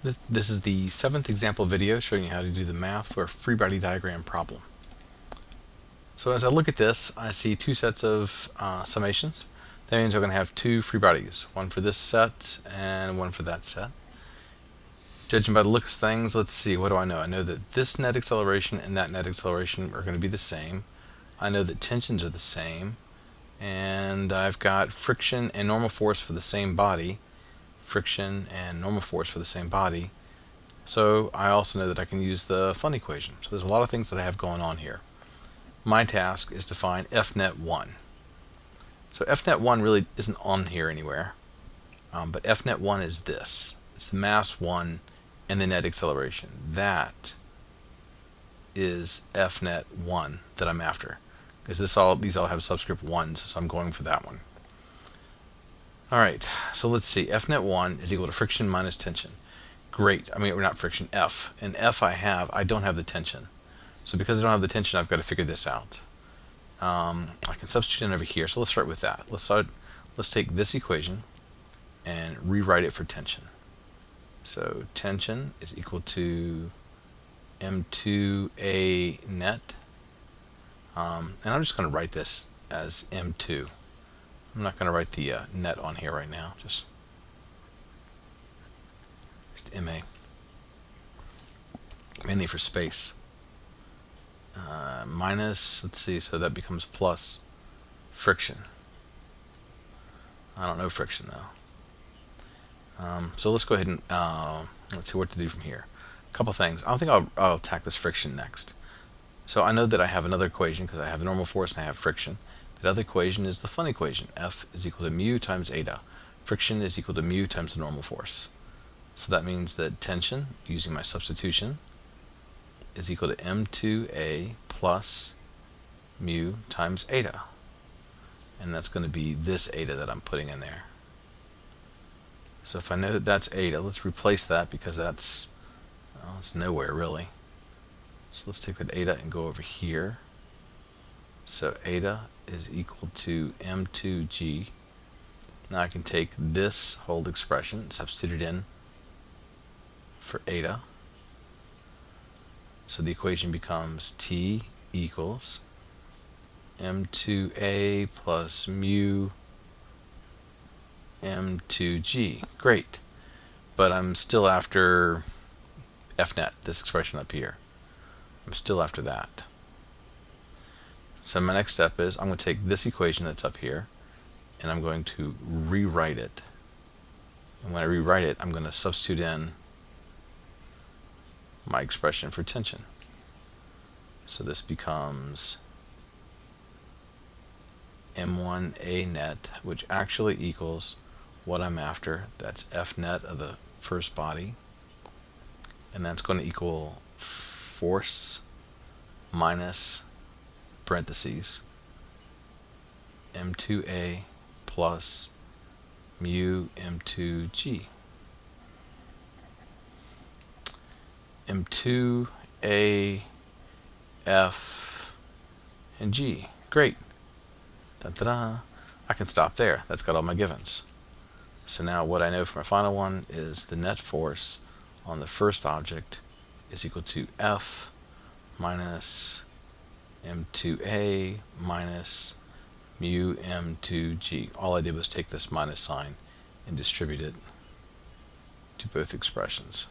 This is the 7th example video showing you how to do the math for a free body diagram problem. So as I look at this, I see two sets of summations. That means we're going to have two free bodies, one for this set and one for that set. Judging by the look of things, let's see, what do I know? I know that this net acceleration and that net acceleration are going to be the same. I know that tensions are the same. And I've got friction and normal force for the same body. Friction and normal force for the same body. So I also know that I can use the fun equation. So there's a lot of things that I have going on here. My task is to find Fnet1. So Fnet1 really isn't on here anywhere, but Fnet1 is this. It's the mass 1 and the net acceleration. That is Fnet1 that I'm after, because these all have subscript 1s, so I'm going for that one. Alright, so let's see. Fnet1 is equal to friction minus tension. Great. I mean, we're not friction, F. And F I don't have the tension. So because I don't have the tension, I've got to figure this out. I can substitute in over here. So let's start with that. Let's take this equation and rewrite it for tension. So tension is equal to M2A net. And I'm just going to write this as M2. I'm not going to write the net on here right now. Just MA. Mainly for space. Minus, let's see, so that becomes plus friction. I don't know friction though. So let's go ahead and let's see what to do from here. A couple things. I don't think I'll attack this friction next. So I know that I have another equation because I have the normal force and I have friction. That other equation is the fun equation. F is equal to mu times eta. Friction is equal to mu times the normal force. So that means that tension, using my substitution, is equal to M2A plus mu times eta. And that's going to be this eta that I'm putting in there. So if I know that that's eta, let's replace that because it's nowhere really. So let's take that eta and go over here. So eta is equal to M2G. Now I can take this whole expression, substitute it in for eta. So the equation becomes T equals M2A plus mu M2G. Great. But I'm still after Fnet, this expression up here. I'm still after that. So my next step is I'm going to take this equation that's up here and I'm going to rewrite it. And when I rewrite it, I'm going to substitute in my expression for tension. So this becomes M1A net, which actually equals what I'm after. That's F net of the first body. And that's going to equal force minus parentheses M2A plus mu M2G. M2A, F, and G. Great. Da-da-da. I can stop there. That's got all my givens. So now what I know for my final one is the net force on the first object is equal to F minus M2A minus mu M2G. All I did was take this minus sign and distribute it to both expressions.